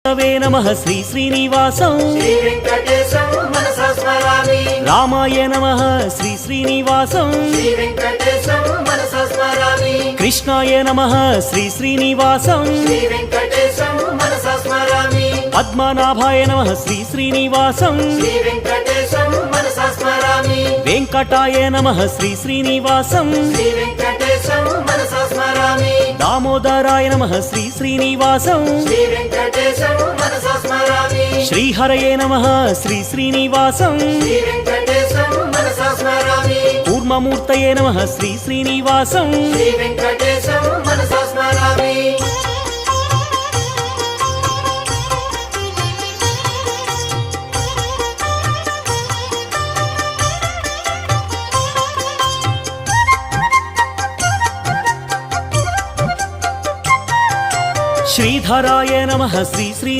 वे नमः श्री श्रीनिवासं श्री वेंकटेशं मनसा स्मरामि। रामाय नमः श्री श्रीनिवासं श्री वेंकटेशं मनसा स्मरामि। कृष्णाय नमः श्री श्रीनिवासं श्री वेंकटेशं मनसा स्मरामि। पद्मनाभाय नमः श्री श्रीनिवासं श्री वेंकटेशं मनसा स्मरामि। वेंकटाय नमः श्री श्रीनिवासं श्री वेंकटेशं मनसा स्मरामि। दामोदराय नमः श्री श्रीनिवासं श्री वेंकटेशं मनसा स्मरामि। श्रीहरये नमः श्री श्रीनिवासं श्री वेंकटेशं मनसा स्मरामि। कूर्ममूर्तये नमः श्री श्रीनिवासं श्री वेंकटेशं मनसा स्मरामि। श्रीधराय नमः श्री श्री